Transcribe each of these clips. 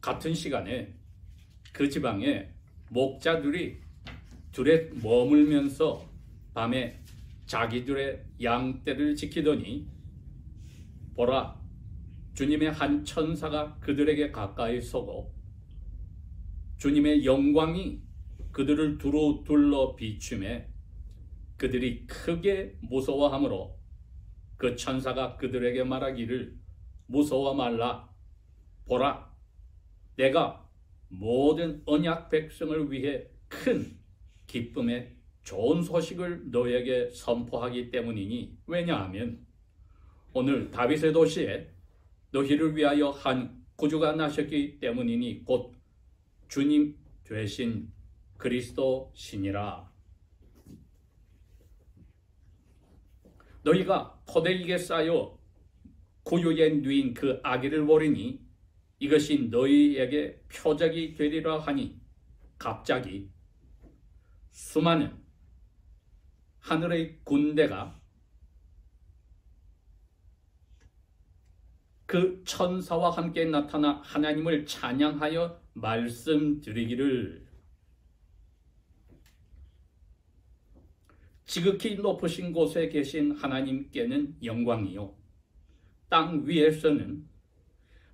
같은 시간에 그 지방에 목자들이 들에 머물면서 밤에 자기들의 양떼를 지키더니 보라, 주님의 한 천사가 그들에게 가까이 서고 주님의 영광이 그들을 두루 둘러 비추매 그들이 크게 무서워하므로 그 천사가 그들에게 말하기를 무서워 말라. 보라, 내가 모든 언약 백성을 위해 큰 기쁨의 좋은 소식을 너에게 선포하기 때문이니 왜냐하면 오늘 다윗의 도시에 너희를 위하여 한 구주가 나셨기 때문이니 곧 주님 되신 그리스도시니라. 너희가 포대기에 쌓여 구유에 누인 그 아기를 보리니 이것이 너희에게 표적이 되리라 하니 갑자기 수많은 하늘의 군대가 그 천사와 함께 나타나 하나님을 찬양하여 말씀드리기를 지극히 높으신 곳에 계신 하나님께는 영광이요 땅 위에서는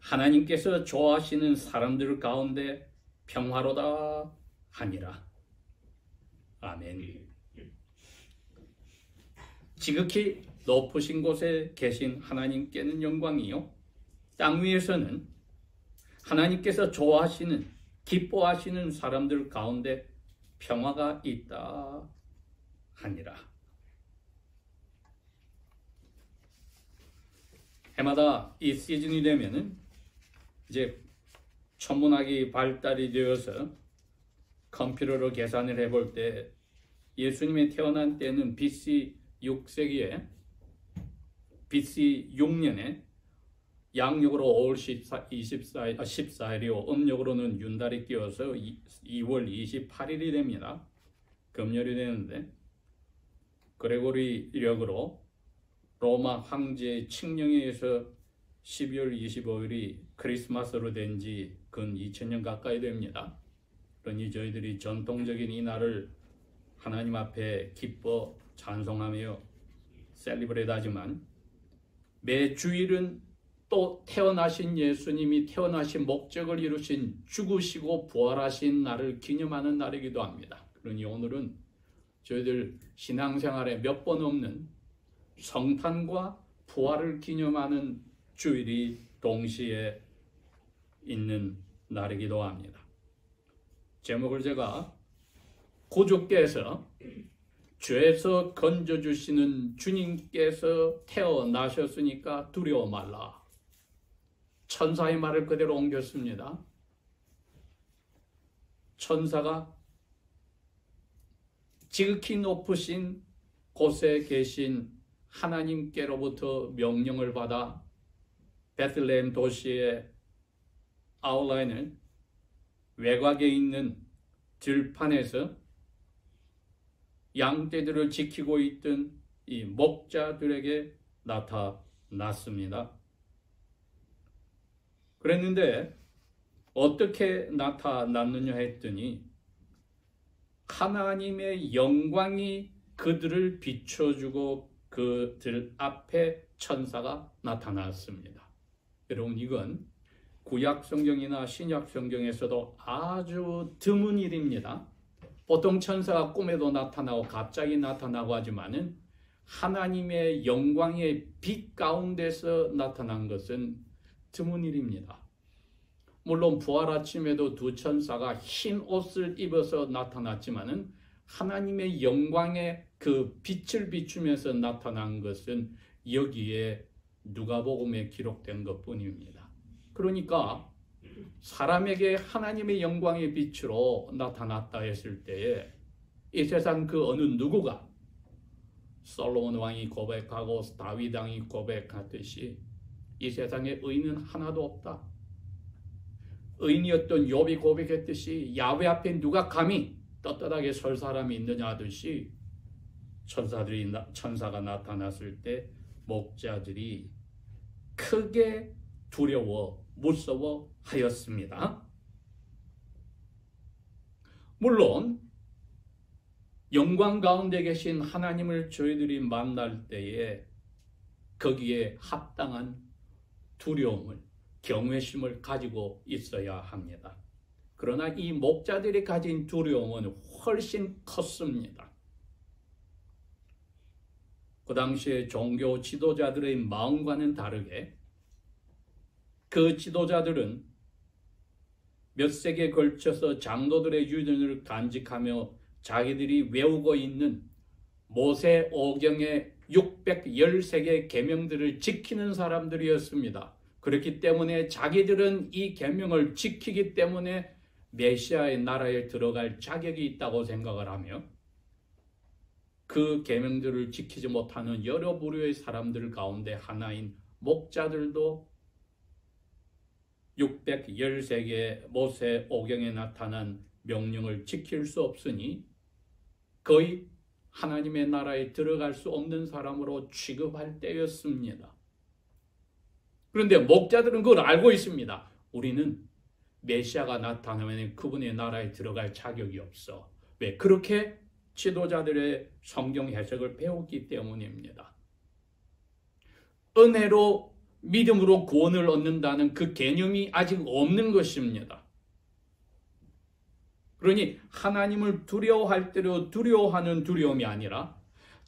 하나님께서 좋아하시는 사람들 가운데 평화로다 하니라. 아멘. 지극히 높으신 곳에 계신 하나님께는 영광이요 땅 위에서는 하나님께서 좋아하시는 기뻐하시는 사람들 가운데 평화가 있다 하니라. 해마다 이 시즌이 되면은 이제 천문학이 발달이 되어서 컴퓨터로 계산을 해볼 때 예수님이 태어난 때는 BC 6세기에 BC 6년에 양력으로 5월 14일이요 음력으로는 윤달이 끼어서 2월 28일이 됩니다. 금요일이 되는데 그레고리 력으로 로마 황제의 칙령에 의해서 12월 25일이 크리스마스로 된 지 근 2000년 가까이 됩니다. 그러니 저희들이 전통적인 이 날을 하나님 앞에 기뻐 찬송하며 셀리브레이트 하지만 매 주일은 또 태어나신 예수님이 태어나신 목적을 이루신 죽으시고 부활하신 날을 기념하는 날이기도 합니다. 그러니 오늘은 저희들 신앙생활에 몇 번 없는 성탄과 부활을 기념하는 주일이 동시에 있는 날이기도 합니다. 제목을 제가 구주께서 죄에서 건져주시는 주님께서 태어나셨으니까 두려워 말라. 천사의 말을 그대로 옮겼습니다. 천사가 지극히 높으신 곳에 계신 하나님께로부터 명령을 받아 베들레헴 도시의 아웃라인을 외곽에 있는 들판에서 양떼들을 지키고 있던 이 목자들에게 나타났습니다. 그랬는데 어떻게 나타났느냐 했더니 하나님의 영광이 그들을 비춰주고 그들 앞에 천사가 나타났습니다. 여러분 이건 구약 성경이나 신약 성경에서도 아주 드문 일입니다. 보통 천사가 꿈에도 나타나고 갑자기 나타나고 하지만은 하나님의 영광의 빛 가운데서 나타난 것은 드문 일입니다. 물론 부활 아침에도 두 천사가 흰 옷을 입어서 나타났지만은 하나님의 영광의 그 빛을 비추면서 나타난 것은 여기에 누가복음에 기록된 것뿐입니다. 그러니까 사람에게 하나님의 영광의 빛으로 나타났다 했을 때에 이 세상 그 어느 누구가 솔로몬 왕이 고백하고 다윗 왕이 고백하듯이 이 세상에 의인은 하나도 없다. 의인이었던 욥이 고백했듯이 야훼 앞에 누가 감히 떳떳하게 설 사람이 있느냐 하듯이 천사가 나타났을 때 목자들이 크게 두려워 무서워하였습니다. 물론 영광 가운데 계신 하나님을 저희들이 만날 때에 거기에 합당한 두려움을, 경외심을 가지고 있어야 합니다. 그러나 이 목자들이 가진 두려움은 훨씬 컸습니다. 그 당시에 종교 지도자들의 마음과는 다르게 그 지도자들은 몇 세기에 걸쳐서 장로들의 유전을 간직하며 자기들이 외우고 있는 모세 오경의 613개의 계명들을 지키는 사람들이었습니다. 그렇기 때문에 자기들은 이 계명을 지키기 때문에 메시아의 나라에 들어갈 자격이 있다고 생각을 하며 그 계명들을 지키지 못하는 여러 부류의 사람들 가운데 하나인 목자들도 613개의 모세 오경에 나타난 명령을 지킬 수 없으니 거의 하나님의 나라에 들어갈 수 없는 사람으로 취급할 때였습니다. 그런데 목자들은 그걸 알고 있습니다. 우리는 메시아가 나타나면 그분의 나라에 들어갈 자격이 없어. 왜? 그렇게 지도자들의 성경 해석을 배웠기 때문입니다. 은혜로 믿음으로 구원을 얻는다는 그 개념이 아직 없는 것입니다. 그러니 하나님을 두려워할 때로 두려워하는 두려움이 아니라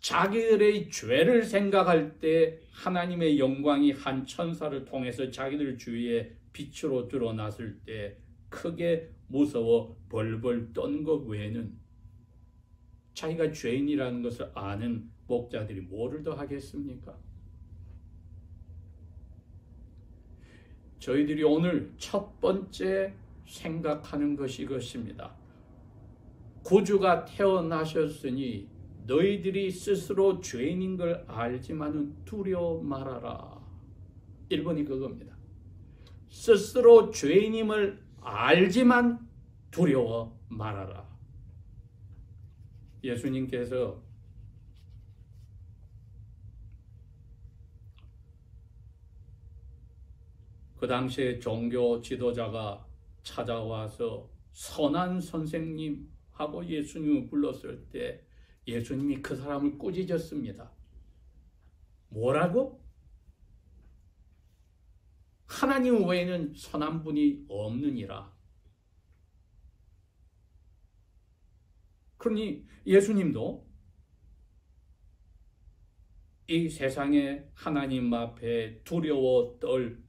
자기들의 죄를 생각할 때 하나님의 영광이 한 천사를 통해서 자기들 주위에 빛으로 드러났을 때 크게 무서워 벌벌 떤 것 외에는 자기가 죄인이라는 것을 아는 목자들이 뭐를 더 하겠습니까? 저희들이 오늘 첫 번째 생각하는 것이 이것입니다. 구주가 태어나셨으니 너희들이 스스로 죄인인 걸 알지만은 두려워 말아라. 1번이 그겁니다. 스스로 죄인임을 알지만 두려워 말아라. 예수님께서 그 당시에 종교 지도자가 찾아와서 선한 선생님 하고 예수님을 불렀을 때 예수님이 그 사람을 꾸짖었습니다. 뭐라고? 하나님 외에는 선한 분이 없느니라. 그러니 예수님도 이 세상에 하나님 앞에 두려워 떨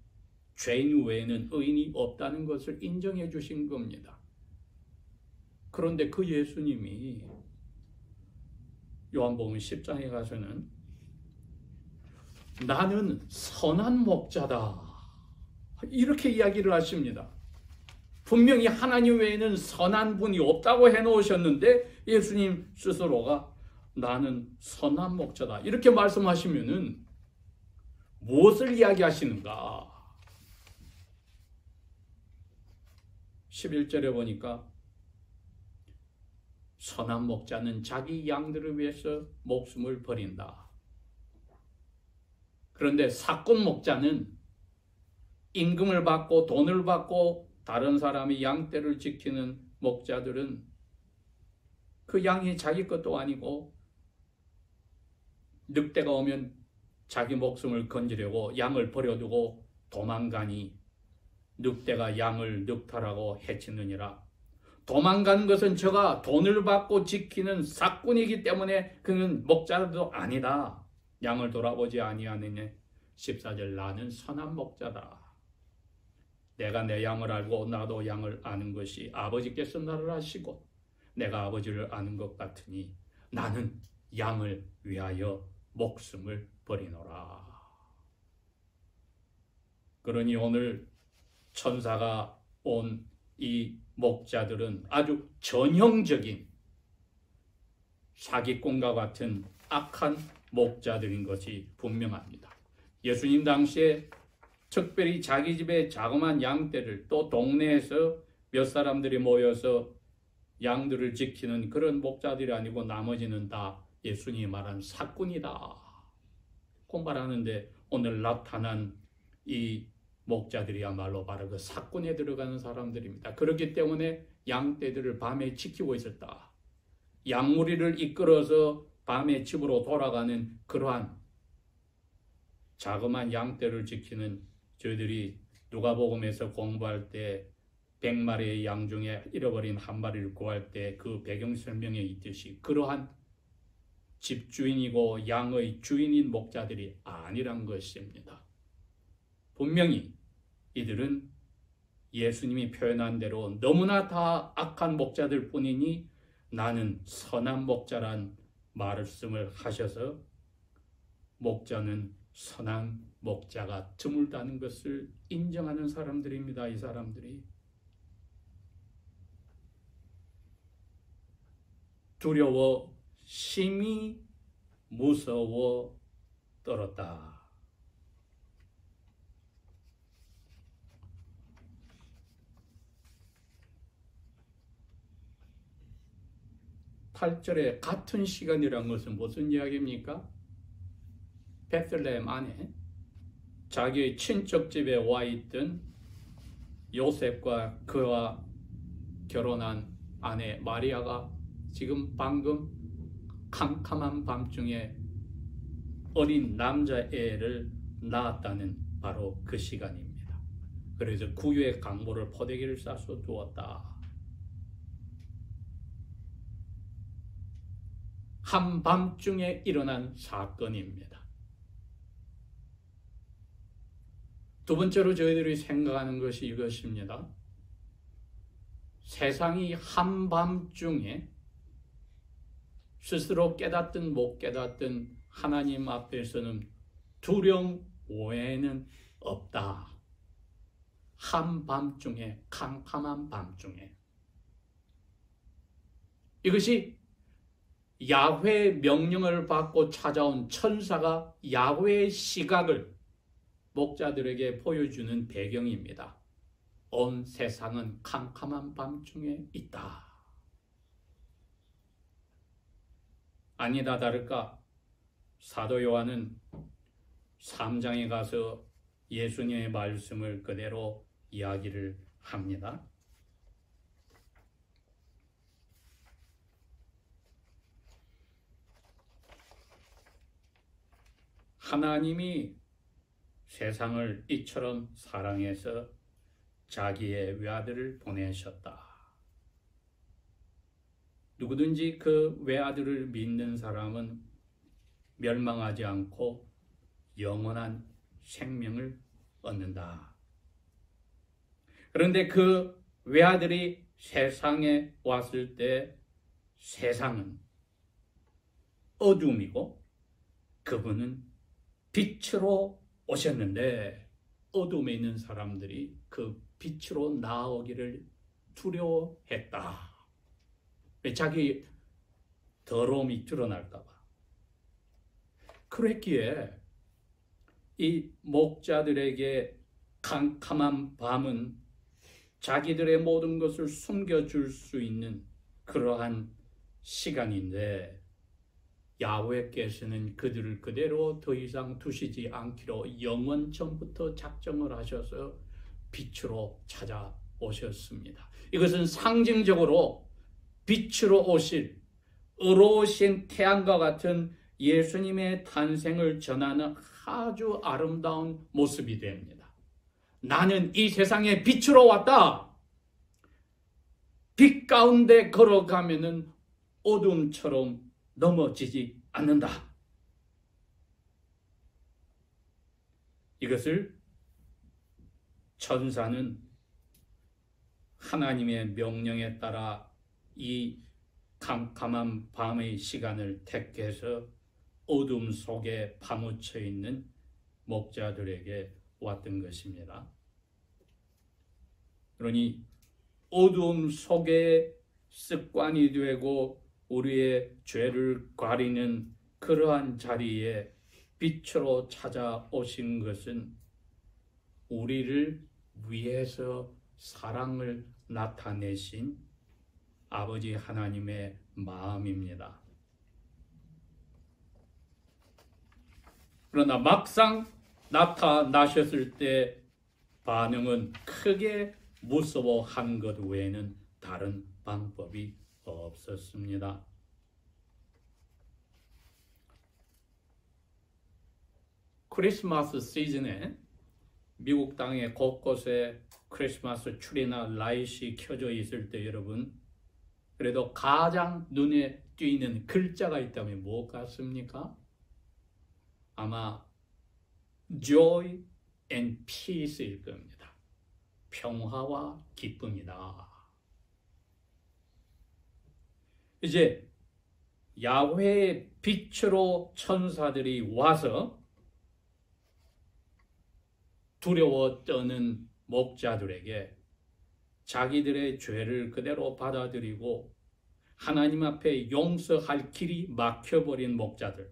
죄인 외에는 의인이 없다는 것을 인정해 주신 겁니다. 그런데 그 예수님이 요한복음 10장에 가서는 나는 선한 목자다 이렇게 이야기를 하십니다. 분명히 하나님 외에는 선한 분이 없다고 해놓으셨는데 예수님 스스로가 나는 선한 목자다 이렇게 말씀하시면은 무엇을 이야기하시는가? 11절에 보니까 선한 목자는 자기 양들을 위해서 목숨을 버린다. 그런데 사꾼 목자는 임금을 받고 돈을 받고 다른 사람이 양떼를 지키는 목자들은 그 양이 자기 것도 아니고 늑대가 오면 자기 목숨을 건지려고 양을 버려두고 도망가니 늑대가 양을 늑탈하고 해치느니라. 도망간 것은 저가 돈을 받고 지키는 사꾼이기 때문에 그는 목자도 아니다. 양을 돌아보지 아니하느니 14절 나는 선한 목자다. 내가 내 양을 알고 나도 양을 아는 것이 아버지께서 나를 아시고 내가 아버지를 아는 것 같으니 나는 양을 위하여 목숨을 버리노라. 그러니 오늘 천사가 온 이 목자들은 아주 전형적인 사기꾼과 같은 악한 목자들인 것이 분명합니다. 예수님 당시에 특별히 자기 집에 자그마한 양떼를 또 동네에서 몇 사람들이 모여서 양들을 지키는 그런 목자들이 아니고 나머지는 다 예수님이 말한 사꾼이다. 그 말하는데 오늘 나타난 이 목자들이야말로 바로 그 사건에 들어가는 사람들입니다. 그렇기 때문에 양떼들을 밤에 지키고 있었다. 양무리를 이끌어서 밤에 집으로 돌아가는 그러한 자그마한 양떼를 지키는 저희들이 누가복음에서 공부할 때 100마리의 양 중에 잃어버린 한 마리를 구할 때 그 배경 설명에 있듯이 그러한 집주인이고 양의 주인인 목자들이 아니란 것입니다. 분명히 이들은 예수님이 표현한 대로 너무나 다 악한 목자들 뿐이니 나는 선한 목자란 말씀을 하셔서 목자는 선한 목자가 드물다는 것을 인정하는 사람들입니다. 이 사람들이 두려워 심히 무서워 떨었다. 8절에 같은 시간이란 것은 무슨 이야기입니까? 베들레헴 안에 자기의 친척집에 와 있던 요셉과 그와 결혼한 아내 마리아가 지금 방금 캄캄한 밤중에 어린 남자애를 낳았다는 바로 그 시간입니다. 그래서 구유의 강보를 포대기를 싸서 두었다. 한밤중에 일어난 사건입니다. 두 번째로 저희들이 생각하는 것이 이것입니다. 세상이 한밤중에 스스로 깨닫든 못 깨닫든 하나님 앞에서는 두려움 외에는 없다. 한밤중에, 캄캄한 밤중에. 이것이 야훼의 명령을 받고 찾아온 천사가 야훼의 시각을 목자들에게 보여주는 배경입니다. 온 세상은 캄캄한 밤중에 있다. 아니다 다를까 사도 요한은 3장에 가서 예수님의 말씀을 그대로 이야기를 합니다. 하나님이 세상을 이처럼 사랑해서 자기의 외아들을 보내셨다. 누구든지 그 외아들을 믿는 사람은 멸망하지 않고 영원한 생명을 얻는다. 그런데 그 외아들이 세상에 왔을 때 세상은 어둠이고 그분은 빛으로 오셨는데 어둠에 있는 사람들이 그 빛으로 나오기를 두려워했다. 자기 더러움이 드러날까 봐. 그랬기에 이 목자들에게 캄캄한 밤은 자기들의 모든 것을 숨겨줄 수 있는 그러한 시간인데 야훼께서는 그들을 그대로 더 이상 두시지 않기로 영원 전부터 작정을 하셔서 빛으로 찾아오셨습니다. 이것은 상징적으로 빛으로 오실 의로우신 태양과 같은 예수님의 탄생을 전하는 아주 아름다운 모습이 됩니다. 나는 이 세상에 빛으로 왔다. 빛 가운데 걸어가면은 어둠처럼 넘어지지 않는다. 이것을 천사는 하나님의 명령에 따라 이 캄캄한 밤의 시간을 택해서 어둠 속에 파묻혀 있는 목자들에게 왔던 것입니다. 그러니 어둠 속에 습관이 되고 우리의 죄를 가리는 그러한 자리에 빛으로 찾아오신 것은 우리를 위해서 사랑을 나타내신 아버지 하나님의 마음입니다. 그러나 막상 나타나셨을 때 반응은 크게 무서워한 것 외에는 다른 방법이 없었습니다. 크리스마스 시즌에 미국 땅의 곳곳에 크리스마스 트리나 라이트이 켜져 있을 때 여러분, 그래도 가장 눈에 띄는 글자가 있다면 뭐 같습니까? 아마 joy and peace일 겁니다. 평화와 기쁨이다. 이제 야훼의 빛으로 천사들이 와서 두려워 떠는 목자들에게 자기들의 죄를 그대로 받아들이고 하나님 앞에 용서할 길이 막혀버린 목자들,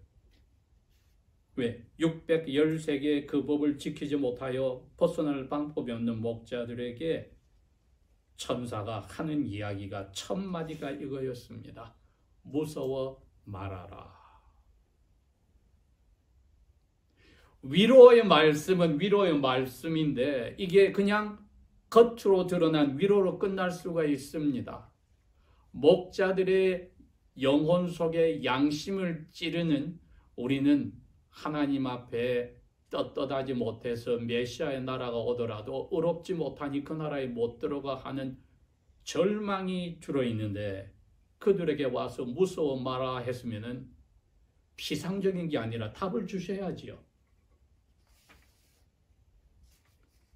왜? 613개의 그 법을 지키지 못하여 벗어날 방법이 없는 목자들에게 천사가 하는 이야기가 첫 마디가 이거였습니다. 무서워 말아라. 위로의 말씀은 위로의 말씀인데 이게 그냥 겉으로 드러난 위로로 끝날 수가 있습니다. 목자들의 영혼 속에 양심을 찌르는 우리는 하나님 앞에 떳떳하지 못해서 메시아의 나라가 오더라도 의롭지 못하니 그 나라에 못 들어가 하는 절망이 들어있는데 그들에게 와서 무서워 마라 했으면은 피상적인 게 아니라 답을 주셔야지요.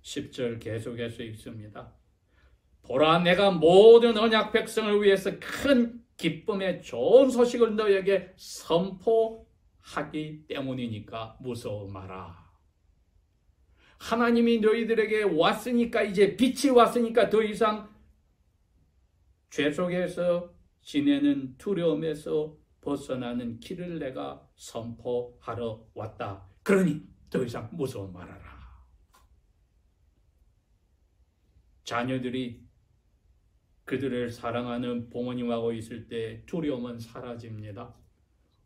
10절 계속해서 읽습니다. 보라, 내가 모든 언약 백성을 위해서 큰 기쁨의 좋은 소식을 너에게 선포하기 때문이니까 무서워 마라. 하나님이 너희들에게 왔으니까, 이제 빛이 왔으니까 더 이상 죄 속에서 지내는 두려움에서 벗어나는 길을 내가 선포하러 왔다. 그러니 더 이상 무서워 말아라. 자녀들이 그들을 사랑하는 부모님하고 있을 때 두려움은 사라집니다.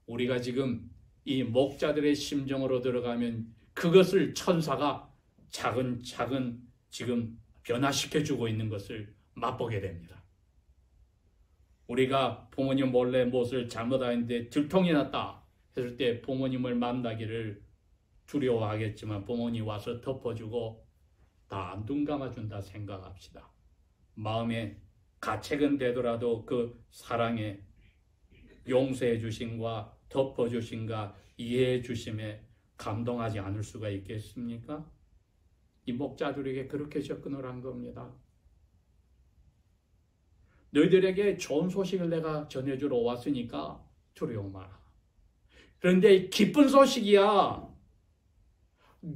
우리가 지금 이 목자들의 심정으로 들어가면 그것을 천사가 차근차근 지금 변화시켜주고 있는 것을 맛보게 됩니다. 우리가 부모님 몰래 무엇을 잘못하는데 들통이 났다 했을 때 부모님을 만나기를 두려워하겠지만 부모님 와서 덮어주고 다 눈 감아준다 생각합시다. 마음에 가책은 되더라도 그 사랑에 용서해 주심과 덮어 주심과 이해해 주심에 감동하지 않을 수가 있겠습니까? 이 목자들에게 그렇게 접근을 한 겁니다. 너희들에게 좋은 소식을 내가 전해주러 왔으니까 두려워 마라. 그런데 기쁜 소식이야.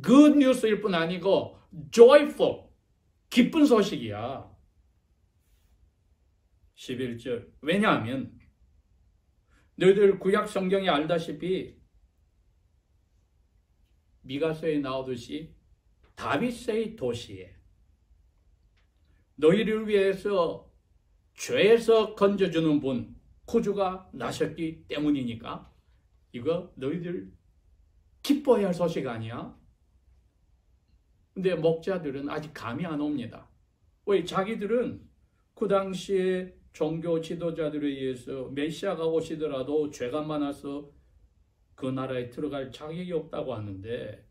good news일 뿐 아니고 joyful, 기쁜 소식이야. 11절, 왜냐하면 너희들 구약 성경에 알다시피 미가서에 나오듯이 다윗의 도시에 너희를 위해서 죄에서 건져주는 분, 구주가 나셨기 때문이니까 이거 너희들 기뻐해야 할 소식 아니야? 근데 목자들은 아직 감이 안 옵니다. 왜? 자기들은 그 당시에 종교 지도자들에 의해서 메시아가 오시더라도 죄가 많아서 그 나라에 들어갈 자격이 없다고 하는데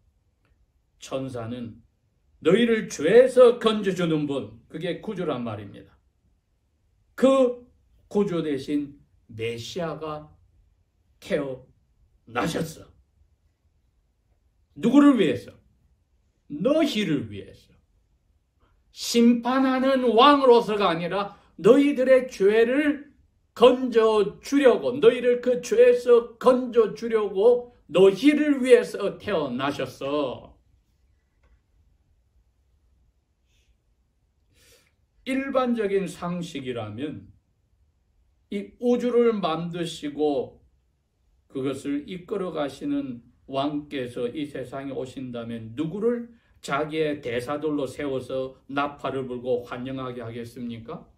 천사는 너희를 죄에서 건져주는 분, 그게 구주란 말입니다. 그 구주 대신 메시아가 태어나셨어. 누구를 위해서? 너희를 위해서. 심판하는 왕으로서가 아니라 너희들의 죄를 건져주려고, 너희를 그 죄에서 건져주려고 너희를 위해서 태어나셨어. 일반적인 상식이라면 이 우주를 만드시고 그것을 이끌어 가시는 왕께서 이 세상에 오신다면 누구를 자기의 대사들로 세워서 나팔을 불고 환영하게 하겠습니까?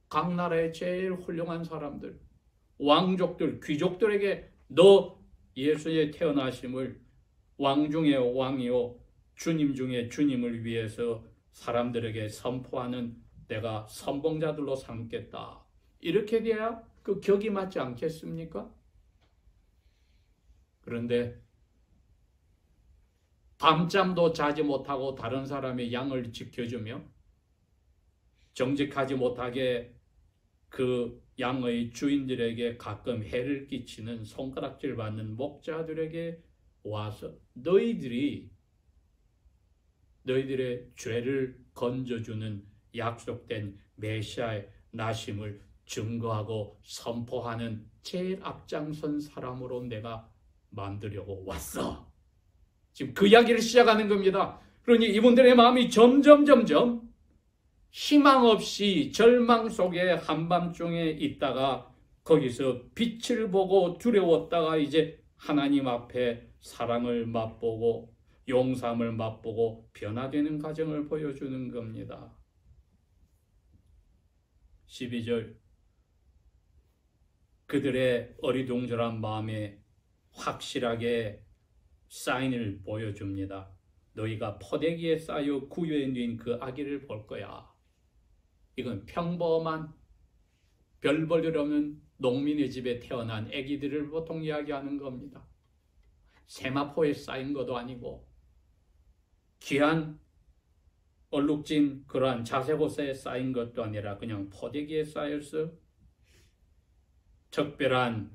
각 나라의 제일 훌륭한 사람들, 왕족들, 귀족들에게 너 예수의 태어나심을 왕 중의 왕이요 주님 중에 주님을 위해서 사람들에게 선포하는 내가 선봉자들로 삼겠다. 이렇게 돼야 그 격이 맞지 않겠습니까? 그런데 밤잠도 자지 못하고 다른 사람의 양을 지켜주며 정직하지 못하게 그 양의 주인들에게 가끔 해를 끼치는 손가락질 받는 목자들에게 와서 너희들의 죄를 건져주는 약속된 메시아의 나심을 증거하고 선포하는 제일 앞장선 사람으로 내가 만들려고 왔어. 지금 그 이야기를 시작하는 겁니다. 그러니 이분들의 마음이 점점 희망 없이 절망 속에 한밤중에 있다가 거기서 빛을 보고 두려웠다가 이제 하나님 앞에 사랑을 맛보고 용서함을 맛보고 변화되는 과정을 보여주는 겁니다. 12절 그들의 어리둥절한 마음에 확실하게 사인을 보여줍니다. 너희가 포대기에 쌓여 구유에 누인 그 아기를 볼 거야. 이건 평범한 별 볼 일 없는 농민의 집에 태어난 아기들을 보통 이야기하는 겁니다. 세마포에 쌓인 것도 아니고 귀한 얼룩진 그러한 자색옷에 쌓인 것도 아니라 그냥 포대기에 쌓여서 특별한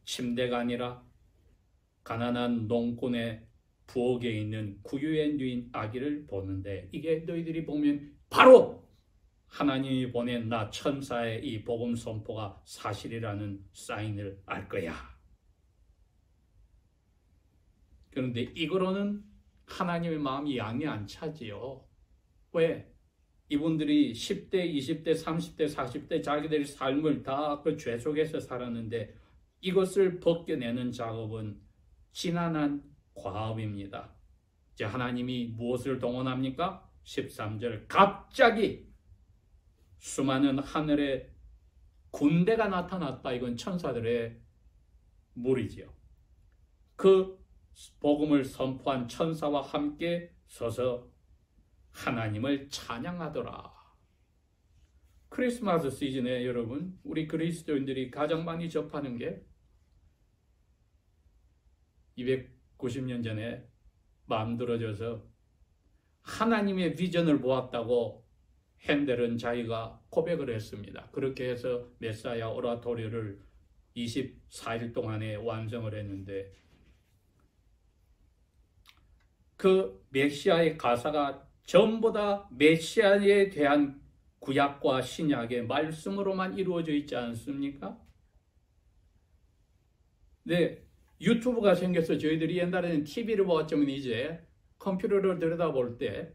침대가 아니라 가난한 농꾼의 부엌에 있는 구유에 누인 아기를 보는데 이게 너희들이 보면 바로 하나님이 보낸 나 천사의 이 복음 선포가 사실이라는 사인을 알 거야. 그런데 이거로는 하나님의 마음이 양이 안 차지요. 왜? 이분들이 10대, 20대, 30대, 40대 자기들의 삶을 다 그 죄 속에서 살았는데 이것을 벗겨내는 작업은 지난한 과업입니다. 이제 하나님이 무엇을 동원합니까? 13절 갑자기 수많은 하늘의 군대가 나타났다. 이건 천사들의 무리지요. 그 복음을 선포한 천사와 함께 서서 하나님을 찬양하더라. 크리스마스 시즌에 여러분 우리 그리스도인들이 가장 많이 접하는 게 290년 전에 만들어져서 하나님의 비전을 보았다고 핸델은 자기가 고백을 했습니다. 그렇게 해서 메사야 오라토리를 24일 동안에 완성을 했는데 그 메시아의 가사가 전부 다 메시아에 대한 구약과 신약의 말씀으로만 이루어져 있지 않습니까? 네, 유튜브가 생겨서 저희들이 옛날에는 TV를 보았지만 이제 컴퓨터를 들여다볼 때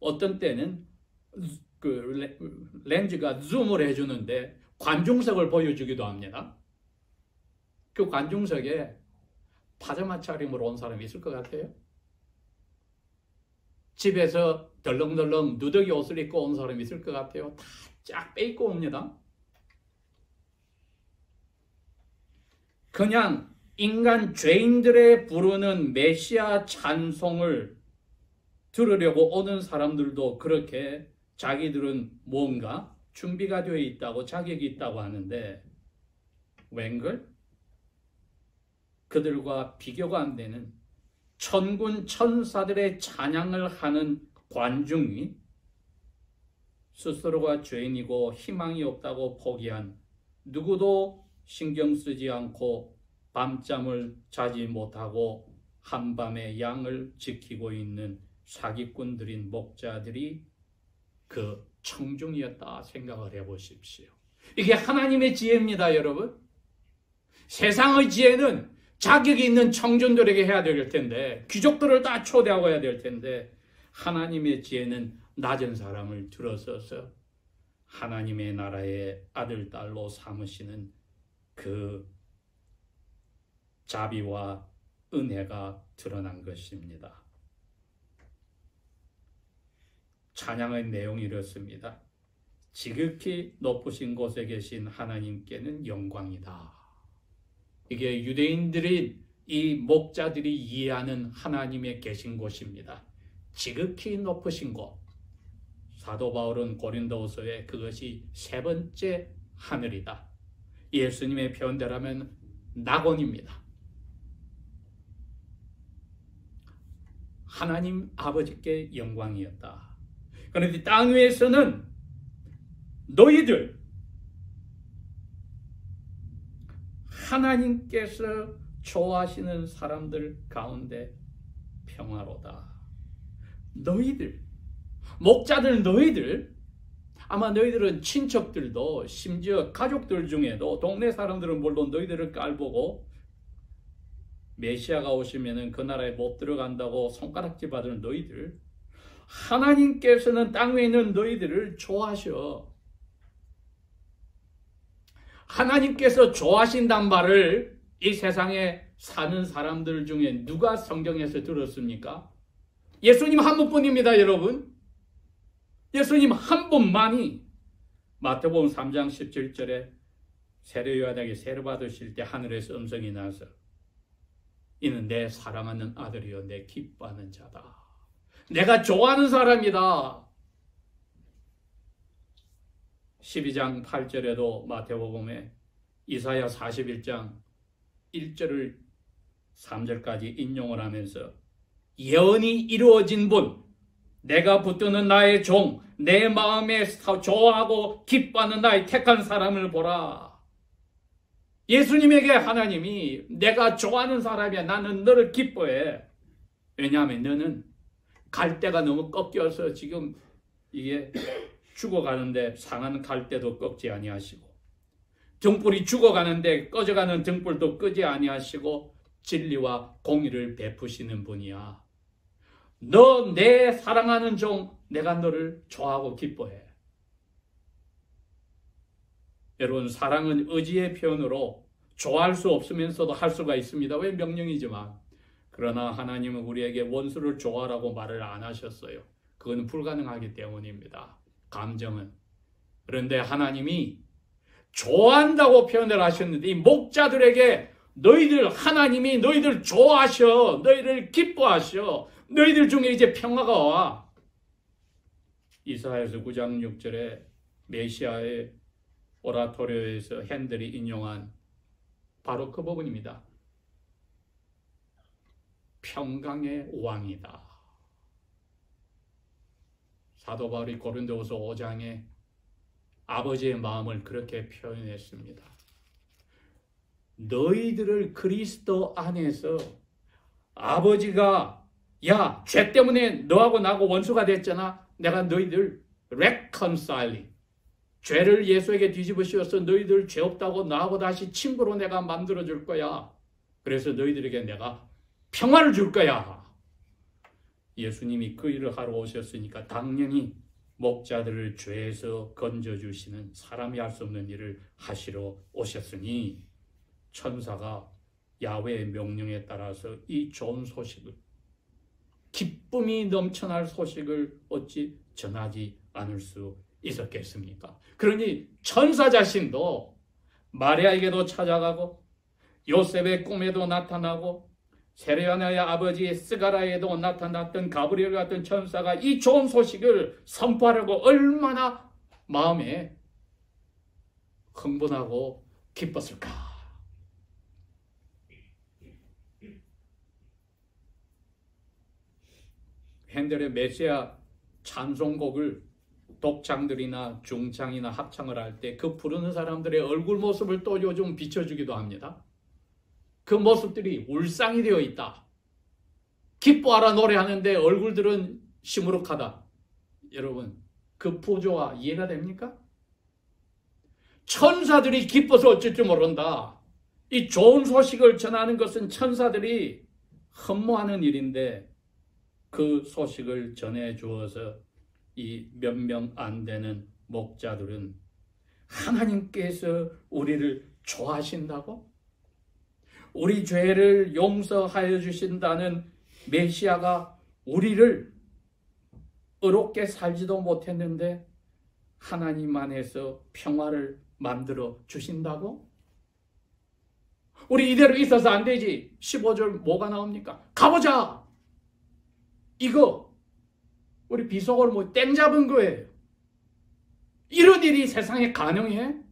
어떤 때는 그 렌즈가 줌을 해주는데 관중석을 보여주기도 합니다. 그 관중석에 파자마 차림으로 온 사람이 있을 것 같아요? 집에서 덜렁덜렁 누더기 옷을 입고 온 사람이 있을 것 같아요? 다 쫙 빼입고 옵니다. 그냥 인간 죄인들의 부르는 메시아 찬송을 들으려고 오는 사람들도 그렇게 자기들은 뭔가 준비가 되어 있다고 자격이 있다고 하는데 웬걸? 그들과 비교가 안 되는 천군 천사들의 찬양을 하는 관중이 스스로가 죄인이고 희망이 없다고 포기한 누구도 신경 쓰지 않고 밤잠을 자지 못하고 한밤에 양을 지키고 있는 사기꾼들인 목자들이 그 청중이었다 생각을 해보십시오. 이게 하나님의 지혜입니다, 여러분. 세상의 지혜는 자격이 있는 청중들에게 해야 될 텐데 귀족들을 다 초대하고 해야 될 텐데 하나님의 지혜는 낮은 사람을 들어서서 하나님의 나라의 아들, 딸로 삼으시는 그 자비와 은혜가 드러난 것입니다. 찬양의 내용이 이렇습니다. 지극히 높으신 곳에 계신 하나님께는 영광이다. 이게 유대인들이 이 목자들이 이해하는 하나님의 계신 곳입니다. 지극히 높으신 곳. 사도 바울은 고린도후서에 그것이 세 번째 하늘이다. 예수님의 표현대로면 낙원입니다. 하나님 아버지께 영광이었다. 그런데 땅 위에서는 너희들 하나님께서 좋아하시는 사람들 가운데 평화로다. 너희들, 목자들 너희들, 아마 너희들은 친척들도 심지어 가족들 중에도 동네 사람들은 물론 너희들을 깔보고 메시아가 오시면은 그 나라에 못 들어간다고 손가락질 받은 너희들, 하나님께서는 땅 위에 있는 너희들을 좋아하셔. 하나님께서 좋아하신단 말을 이 세상에 사는 사람들 중에 누가 성경에서 들었습니까? 예수님 한 분뿐입니다, 여러분. 예수님 한 분만이. 마태복음 3장 17절에 세례 요한에게 세례 받으실 때 하늘에서 음성이 나서 이는 내 사랑하는 아들이요 내 기뻐하는 자다. 내가 좋아하는 사람이다. 12장 8절에도 마태복음에 이사야 41장 1절을 3절까지 인용을 하면서 예언이 이루어진 분, 내가 붙드는 나의 종, 내 마음에 좋아하고 기뻐하는 나의 택한 사람을 보라. 예수님에게 하나님이 내가 좋아하는 사람이야. 나는 너를 기뻐해. 왜냐하면 너는 갈대가 너무 꺾여서 지금 이게 죽어가는데 상한 갈대도 꺾지 아니하시고 등불이 죽어가는데 꺼져가는 등불도 끄지 아니하시고 진리와 공의를 베푸시는 분이야. 너 내 사랑하는 종, 내가 너를 좋아하고 기뻐해. 여러분, 사랑은 의지의 표현으로 좋아할 수 없으면서도 할 수가 있습니다. 왜? 명령이지만. 그러나 하나님은 우리에게 원수를 좋아하라고 말을 안 하셨어요. 그건 불가능하기 때문입니다. 감정은. 그런데 하나님이 좋아한다고 표현을 하셨는데 이 목자들에게 너희들 하나님이 너희들 좋아하셔. 너희를 기뻐하셔. 너희들 중에 이제 평화가 와. 이사야서 9장 6절에 메시아의 오라토리오에서 핸들이 인용한 바로 그 부분입니다. 평강의 왕이다. 사도 바울이 고린도후서 5장에 아버지의 마음을 그렇게 표현했습니다. 너희들을 그리스도 안에서 아버지가 야, 죄 때문에 너하고 나하고 원수가 됐잖아. 내가 너희들 reconciling, 죄를 예수에게 뒤집어 씌워서 너희들 죄 없다고 나하고 다시 친구로 내가 만들어줄 거야. 그래서 너희들에게 내가 평화를 줄 거야. 예수님이 그 일을 하러 오셨으니까 당연히 목자들을 죄에서 건져주시는 사람이 할 수 없는 일을 하시러 오셨으니 천사가 야훼의 명령에 따라서 이 좋은 소식을, 기쁨이 넘쳐날 소식을 어찌 전하지 않을 수 있었겠습니까? 그러니 천사 자신도 마리아에게도 찾아가고 요셉의 꿈에도 나타나고 세례요한의 아버지 스가랴에도 나타났던 가브리엘 같은 천사가 이 좋은 소식을 선포하려고 얼마나 마음에 흥분하고 기뻤을까? 핸델의 메시아 찬송곡을 독창들이나 중창이나 합창을 할 때 그 부르는 사람들의 얼굴 모습을 또 요즘 비춰주기도 합니다. 그 모습들이 울상이 되어 있다. 기뻐하라 노래하는데 얼굴들은 시무룩하다. 여러분, 그 부조화 이해가 됩니까? 천사들이 기뻐서 어쩔 줄 모른다. 이 좋은 소식을 전하는 것은 천사들이 흠모하는 일인데 그 소식을 전해주어서 이 몇 명 안 되는 목자들은 하나님께서 우리를 좋아하신다고? 우리 죄를 용서하여 주신다는 메시아가 우리를 의롭게 살지도 못했는데 하나님 안에서 평화를 만들어 주신다고? 우리 이대로 있어서 안 되지. 15절 뭐가 나옵니까? 가보자! 이거 우리 비속어로 뭐 땡 잡은 거예요. 이런 일이 세상에 가능해?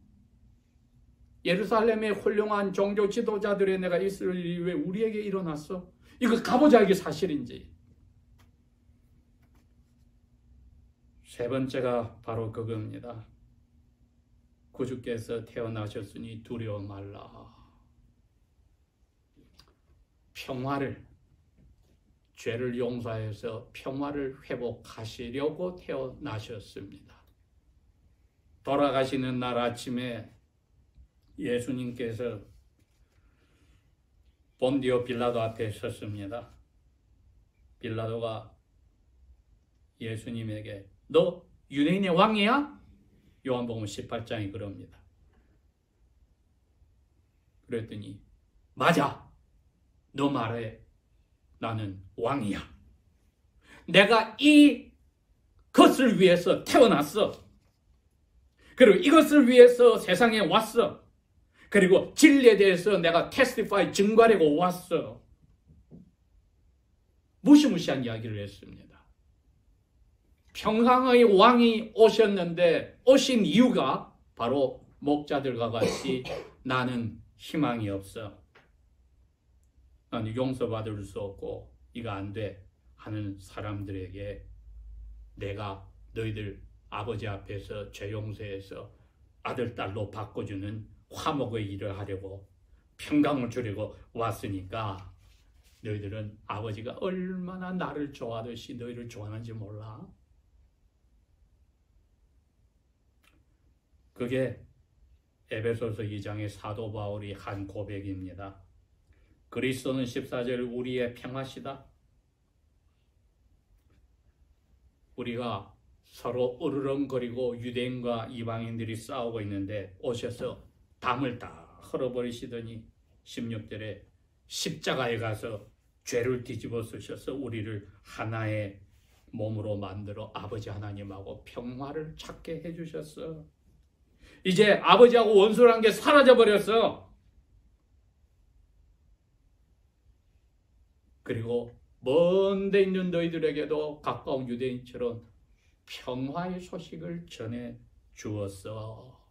예루살렘의 훌륭한 종교 지도자들의 내가 있을 일이 왜 우리에게 일어났어? 이거 가보자, 이게 사실인지. 세 번째가 바로 그겁니다. 구주께서 태어나셨으니 두려워 말라. 평화를, 죄를 용서해서 평화를 회복하시려고 태어나셨습니다. 돌아가시는 날 아침에 예수님께서 본디오 빌라도 앞에 섰습니다. 빌라도가 예수님에게 너 유대인의 왕이야? 요한복음 18장이 그럽니다. 그랬더니 맞아, 너 말해, 나는 왕이야. 내가 이 것을 위해서 태어났어. 그리고 이것을 위해서 세상에 왔어. 그리고 진리에 대해서 내가 테스티파이 증거하려고 왔어. 무시무시한 이야기를 했습니다. 평강의 왕이 오셨는데 오신 이유가 바로 목자들과 같이 나는 희망이 없어. 나는 용서받을 수 없고 이거 안 돼 하는 사람들에게 내가 너희들 아버지 앞에서 죄 용서해서 아들, 딸로 바꿔주는 화목의 일을 하려고 평강을 주려고 왔으니까 너희들은 아버지가 얼마나 나를 좋아하듯이 너희를 좋아하는지 몰라? 그게 에베소서 2장의 사도 바울이 한 고백입니다. 그리스도는 14절 우리의 평화시다. 우리가 서로 으르렁거리고 유대인과 이방인들이 싸우고 있는데 오셔서 담을 다 헐어버리시더니 16절에 십자가에 가서 죄를 뒤집어 쓰셔서 우리를 하나의 몸으로 만들어 아버지 하나님하고 평화를 찾게 해주셨어. 이제 아버지하고 원수라는 게 사라져버렸어. 그리고 먼 데 있는 너희들에게도 가까운 유대인처럼 평화의 소식을 전해 주었어.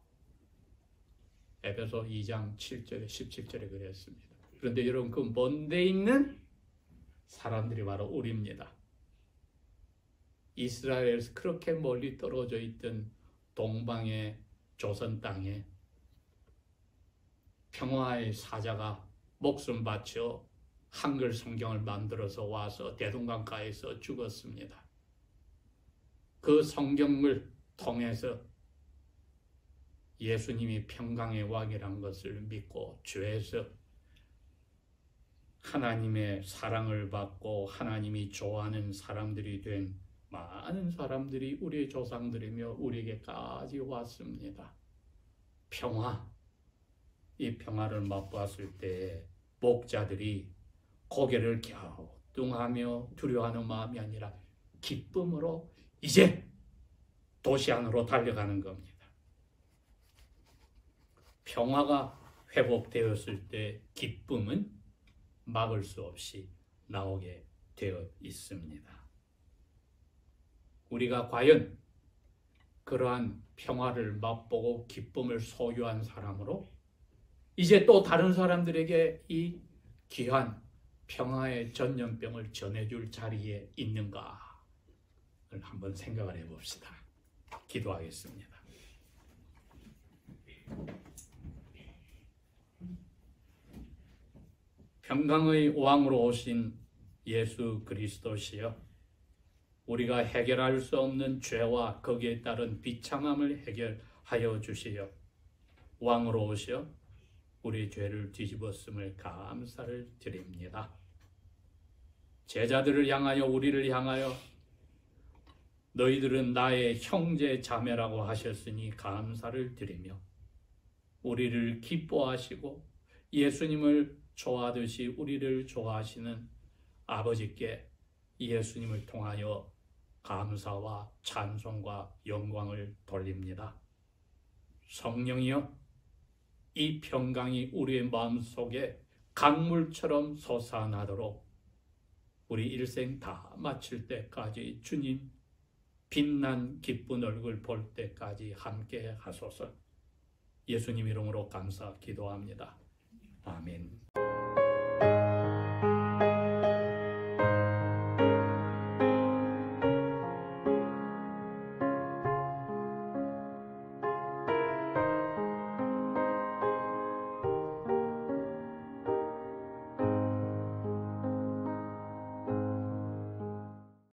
에베소 2장 7절에 17절에 그랬습니다. 그런데 여러분, 그 먼 데 있는 사람들이 바로 우리입니다. 이스라엘에서 그렇게 멀리 떨어져 있던 동방의 조선 땅에 평화의 사자가 목숨 바쳐 한글 성경을 만들어서 와서 대동강가에서 죽었습니다. 그 성경을 통해서 예수님이 평강의 왕이란 것을 믿고 죄에서 하나님의 사랑을 받고 하나님이 좋아하는 사람들이 된 많은 사람들이 우리의 조상들이며 우리에게까지 왔습니다. 평화, 이 평화를 맛보았을 때 목자들이 고개를 갸우뚱하며 두려워하는 마음이 아니라 기쁨으로 이제 도시 안으로 달려가는 겁니다. 평화가 회복되었을 때 기쁨은 막을 수 없이 나오게 되어 있습니다. 우리가 과연 그러한 평화를 맛보고 기쁨을 소유한 사람으로 이제 또 다른 사람들에게 이 귀한 평화의 전염병을 전해줄 자리에 있는가를 한번 생각을 해봅시다. 기도하겠습니다. 평강의 왕으로 오신 예수 그리스도시여, 우리가 해결할 수 없는 죄와 거기에 따른 비참함을 해결하여 주시어 왕으로 오셔 우리 죄를 뒤집었음을 감사를 드립니다. 제자들을 향하여 우리를 향하여 너희들은 나의 형제 자매라고 하셨으니 감사를 드리며 우리를 기뻐하시고 예수님을 좋아하듯이 우리를 좋아하시는 아버지께 예수님을 통하여 감사와 찬송과 영광을 돌립니다. 성령이여, 이 평강이 우리의 마음속에 강물처럼 솟아나도록 우리 일생 다 마칠 때까지 주님 빛난 기쁜 얼굴 볼 때까지 함께 하소서. 예수님 이름으로 감사 기도합니다. 아멘.